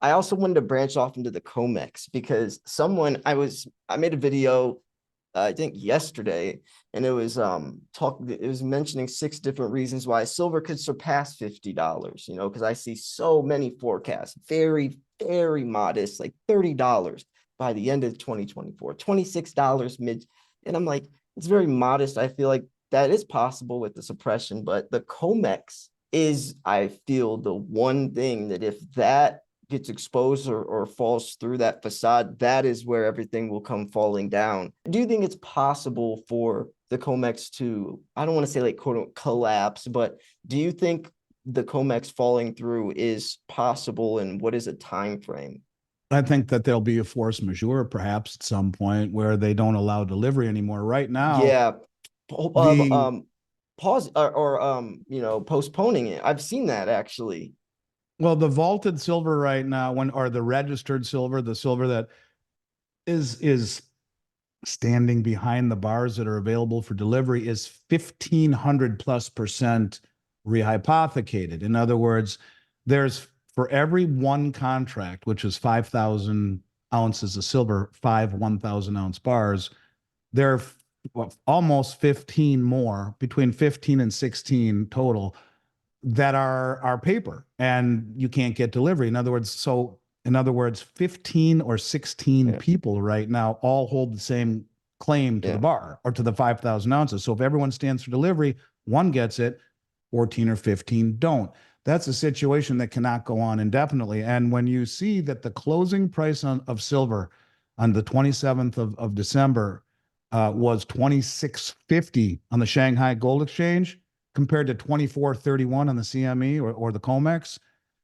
I also wanted to branch off into the COMEX because I made a video I think yesterday, and it was mentioning 6 different reasons why silver could surpass $50, because I see so many forecasts, very, very modest, like $30 by the end of 2024, $26 mid. And I'm like, it's very modest. I feel like that is possible with the suppression, but the COMEX is, I feel, the one thing that if that gets exposed or falls through that facade, that is where everything will come falling down. Do you think it's possible for the COMEX to, I don't want to say like quote unquote collapse, but do you think the COMEX falling through is possible, and what is a time frame? I think that there'll be a force majeure perhaps at some point where they don't allow delivery anymore. Right now, Yeah. the Pause or postponing it. I've seen that actually. well, the vaulted silver right now, or the registered silver, the silver that is standing behind the bars that are available for delivery is 1,500 plus percent rehypothecated. In other words, there's for every one contract, which is 5,000 ounces of silver, 1,000 ounce bars, there are almost 15 more, between 15 and 16 total, that are paper and you can't get delivery. In other words, 15 or 16 Yeah. people right now all hold the same claim to the Yeah. bar or to the 5,000 ounces. So if everyone stands for delivery, one gets it, 14 or 15 don't. That's a situation that cannot go on indefinitely. And when you see that the closing price of silver on the 27th of December was 26.50 on the Shanghai Gold Exchange compared to 24.31 on the CME or the COMEX,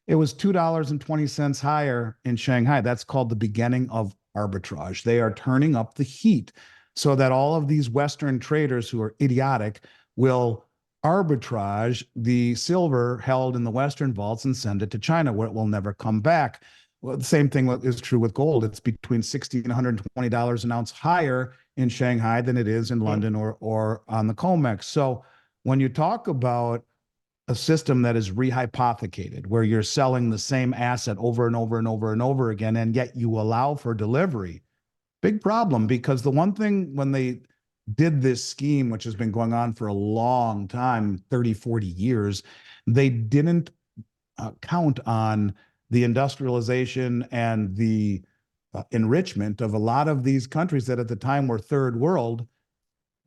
it was $2.20 higher in Shanghai. That's called the beginning of arbitrage. They are turning up the heat so that all of these Western traders who are idiotic will arbitrage the silver held in the Western vaults and send it to China, where it will never come back. Well, the same thing is true with gold. It's between $60 and $120 an ounce higher in Shanghai than it is in London or on the COMEX. So when you talk about a system that is rehypothecated, where you're selling the same asset over and over and over and over again, and yet you allow for delivery, big problem. Because the one thing when they did this scheme, which has been going on for a long time, 30, 40 years, they didn't count on the industrialization and the enrichment of a lot of these countries that at the time were third world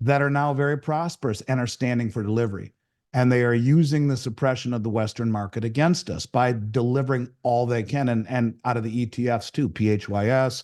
that are now very prosperous and are standing for delivery. And they are using the suppression of the Western market against us by delivering all they can, and out of the ETFs too, PHYS,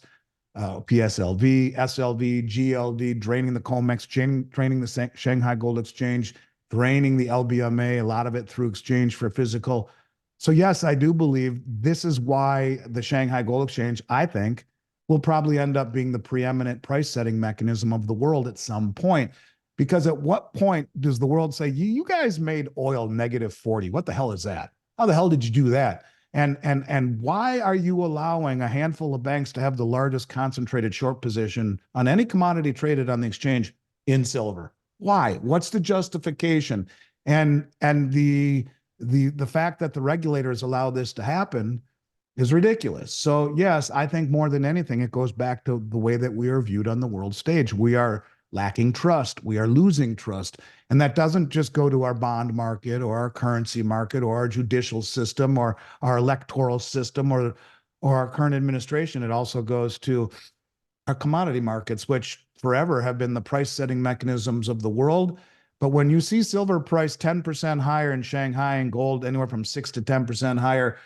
PSLV, SLV, GLD, draining the COMEX, draining the Shanghai Gold Exchange, draining the LBMA, a lot of it through exchange for physical. So yes, I do believe this is why the Shanghai Gold Exchange, I think, will probably end up being the preeminent price setting mechanism of the world at some point. Because at what point does the world say, you guys made oil -40? What the hell is that? How the hell did you do that? And why are you allowing a handful of banks to have the largest concentrated short position on any commodity traded on the exchange in silver? Why? What's the justification? And the fact that the regulators allow this to happen is ridiculous. So yes, I think more than anything, it goes back to the way that we are viewed on the world stage. We are lacking trust. We are losing trust. And that doesn't just go to our bond market or our currency market or our judicial system or our electoral system or our current administration. It also goes to our commodity markets, which forever have been the price setting mechanisms of the world. But when you see silver price 10% higher in Shanghai and gold anywhere from 6 to 10% higher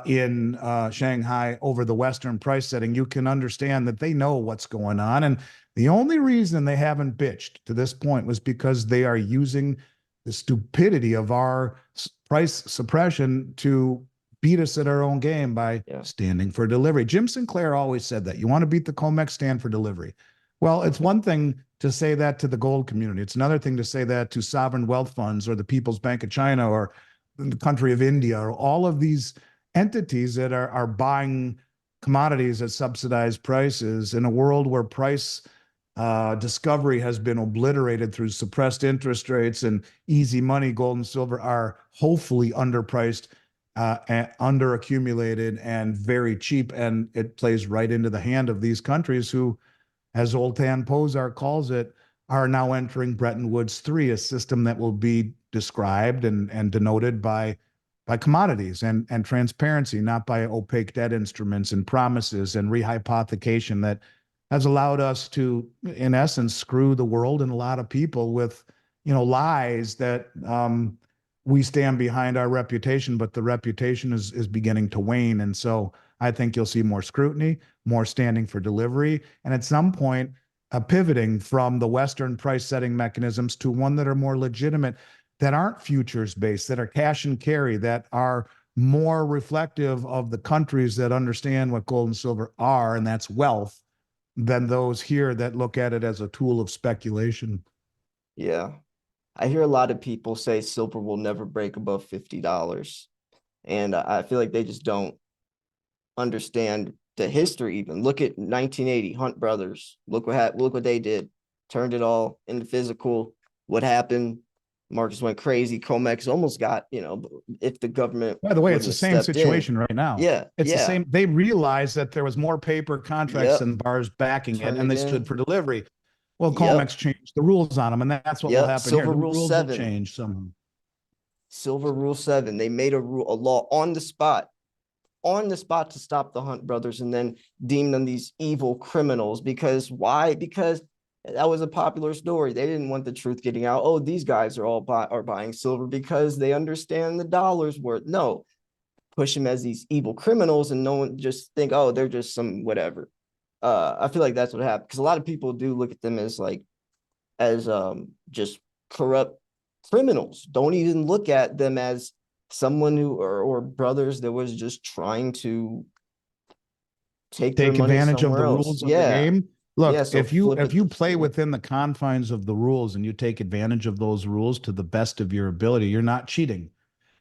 in Shanghai over the Western price setting, you can understand that they know what's going on. And the only reason they haven't bitched to this point was because they are using the stupidity of our price suppression to beat us at our own game by standing for delivery. Jim Sinclair always said that. You want to beat the COMEX, stand for delivery. Well, it's one thing to say that to the gold community. It's another thing to say that to sovereign wealth funds or the People's Bank of China or the country of India or all of these entities that are buying commodities at subsidized prices in a world where price discovery has been obliterated through suppressed interest rates and easy money. Gold and silver are hopefully underpriced under accumulated and very cheap. And it plays right into the hand of these countries who, as Zoltan Pozar calls it, are now entering Bretton Woods 3, a system that will be described and denoted by commodities and transparency, not by opaque debt instruments and promises and rehypothecation that has allowed us to, in essence, screw the world and a lot of people with, lies that we stand behind our reputation, but the reputation is beginning to wane. And so I think you'll see more scrutiny, more standing for delivery, and at some point, a pivoting from the Western price setting mechanisms to one that are more legitimate, that aren't futures based, that are cash and carry, that are more reflective of the countries that understand what gold and silver are, and that's wealth, than those here that look at it as a tool of speculation. Yeah. I hear a lot of people say silver will never break above $50. And I feel like they just don't understand the history even. Look at 1980, Hunt Brothers. Look what they did. Turned it all into physical. What happened? Marcus went crazy. Comex almost got, if the government By the way, it's wouldn't the have same stepped in. situation right now. Yeah, It's the yeah. same. They realized that there was more paper contracts Yep. than bars backing it, Turn and it they stood in. for delivery. Well, Yep. Comex changed the rules on them, and that's what will Yep. happen here. Silver The Rule rules will 7. change somehow. Silver Rule 7. They made a law on the spot to stop the Hunt brothers and then deem them these evil criminals. Because why? Because that was a popular story. They didn't want the truth getting out. Oh, these guys are all buying silver because they understand the dollar's worth. No, push them as these evil criminals and no one just think, oh, they're just some whatever. I feel like that's what happened because a lot of people do look at them as just corrupt criminals. Don't even look at them as someone who or brothers that was just trying to take their Take money advantage of the somewhere else. rules of the Yeah. game. Yeah. Look, So if you flip if it. you play Yeah. within the confines of the rules and you take advantage of those rules to the best of your ability, you're not cheating.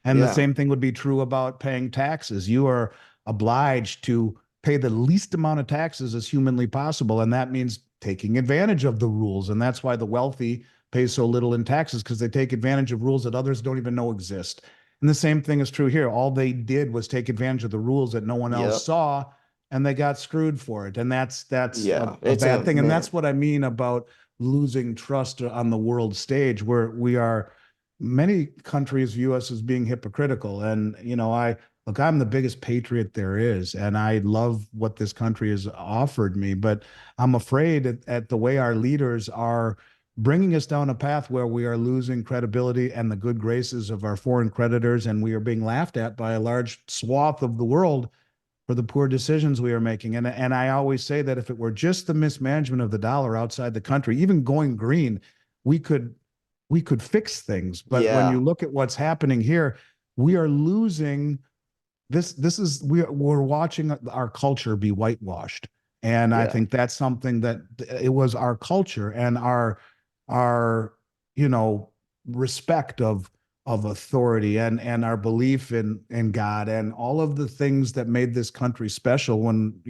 And the Yeah. same thing would be true about paying taxes. You are obliged to pay the least amount of taxes as humanly possible. And that means taking advantage of the rules. And that's why the wealthy pay so little in taxes, because they take advantage of rules that others don't even know exist. And the same thing is true here. All they did was take advantage of the rules that no one else Yep. saw, and they got screwed for it. And that's Yeah. a It's bad a thing. And man. that's what I mean about losing trust on the world stage, where we are, many countries view us as being hypocritical. And, look, I'm the biggest patriot there is, and I love what this country has offered me. But I'm afraid at the way our leaders are bringing us down a path where we are losing credibility and the good graces of our foreign creditors, and we are being laughed at by a large swath of the world for the poor decisions we are making. And I always say that if it were just the mismanagement of the dollar outside the country, even going green, we could we could fix things. But when you Yeah. look at what's happening here, we are losing this. We're watching our culture be whitewashed. And I Yeah. think that's something that it was our culture and our you know respect of authority and our belief in God and all of the things that made this country special when,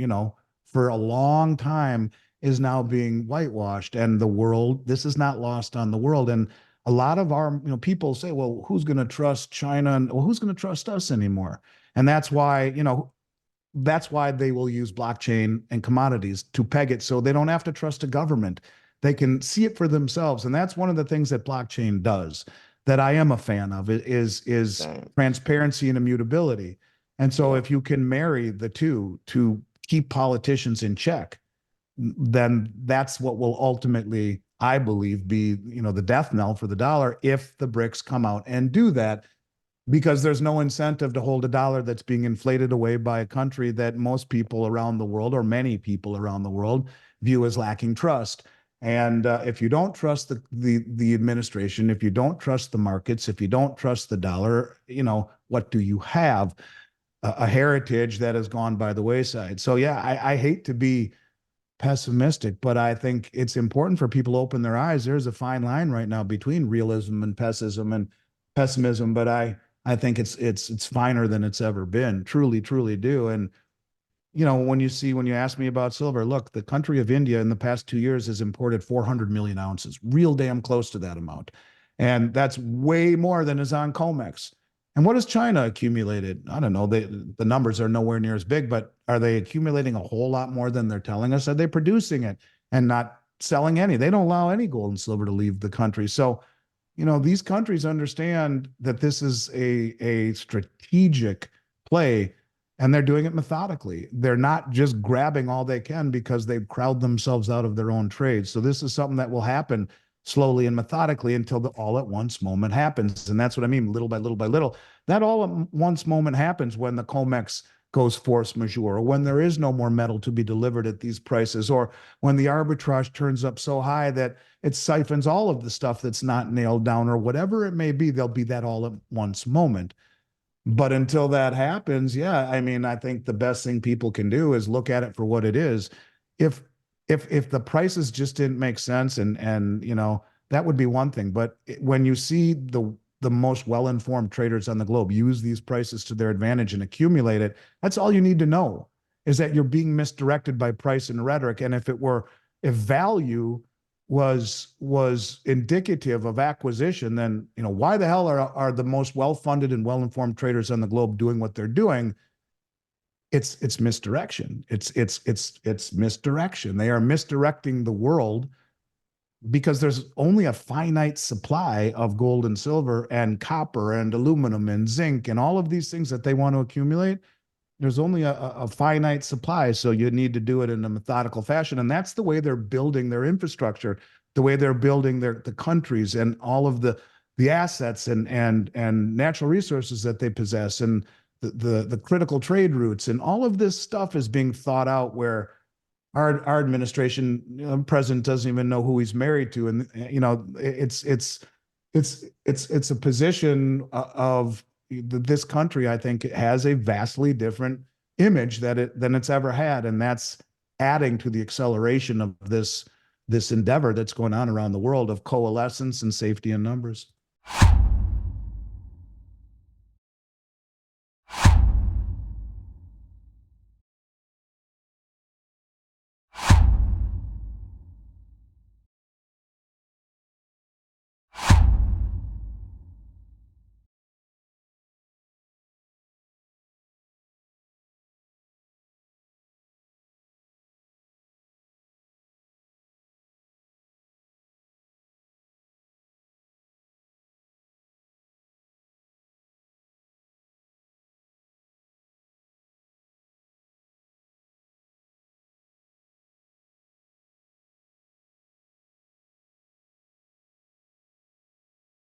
for a long time is now being whitewashed. And the world, this is not lost on the world. And a lot of our, people say, well, who's going to trust China? And well, who's going to trust us anymore? And that's why they will use blockchain and commodities to peg it so they don't have to trust a government. They can see it for themselves. And that's one of the things that blockchain does that I am a fan of is Same. transparency and immutability. And so Yeah. if you can marry the two to keep politicians in check, then that's what will ultimately, I believe, be, the death knell for the dollar if the BRICS come out and do that, because there's no incentive to hold a dollar that's being inflated away by a country that most people around the world, or many people around the world, view as lacking trust. And if you don't trust the administration, if you don't trust the markets, if you don't trust the dollar, what do you have? A heritage that has gone by the wayside. So yeah, I hate to be pessimistic, but I think it's important for people to open their eyes. There's a fine line right now between realism and pessimism, but I think it's finer than it's ever been. Truly, truly do. And when you ask me about silver, look, the country of India in the past 2 years has imported 400 million ounces, real damn close to that amount. And that's way more than is on COMEX. And what has China accumulated? I don't know. The numbers are nowhere near as big, but are they accumulating a whole lot more than they're telling us? Are they producing it and not selling any? They don't allow any gold and silver to leave the country. So, these countries understand that this is a strategic play, and they're doing it methodically. They're not just grabbing all they can because they crowd themselves out of their own trade. So this is something that will happen slowly and methodically until the all at once moment happens. And that's what I mean, little by little by little. That all at once moment happens when the COMEX goes force majeure, or when there is no more metal to be delivered at these prices, or when the arbitrage turns up so high that it siphons all of the stuff that's not nailed down, or whatever it may be. There'll be that all at once moment. But until that happens, yeah, I mean, I think the best thing people can do is look at it for what it is. If if the prices just didn't make sense, and that would be one thing. But when you see the most well-informed traders on the globe use these prices to their advantage and accumulate it, that's all you need to know, is that you're being misdirected by price and rhetoric. And if value was indicative of acquisition, then why the hell are the most well-funded and well-informed traders on the globe doing what they're doing? It's misdirection. It's misdirection. They are misdirecting the world because there's only a finite supply of gold and silver and copper and aluminum and zinc and all of these things that they want to accumulate. There's only a finite supply, so you need to do it in a methodical fashion. And that's the way they're building their infrastructure, the way they're building the countries and all of the assets and natural resources that they possess, and the critical trade routes, and all of this stuff is being thought out, where our administration, president doesn't even know who he's married to. And it's a position of this country, I think, has a vastly different image than it's ever had. And that's adding to the acceleration of this endeavor that's going on around the world of coalescence and safety in numbers.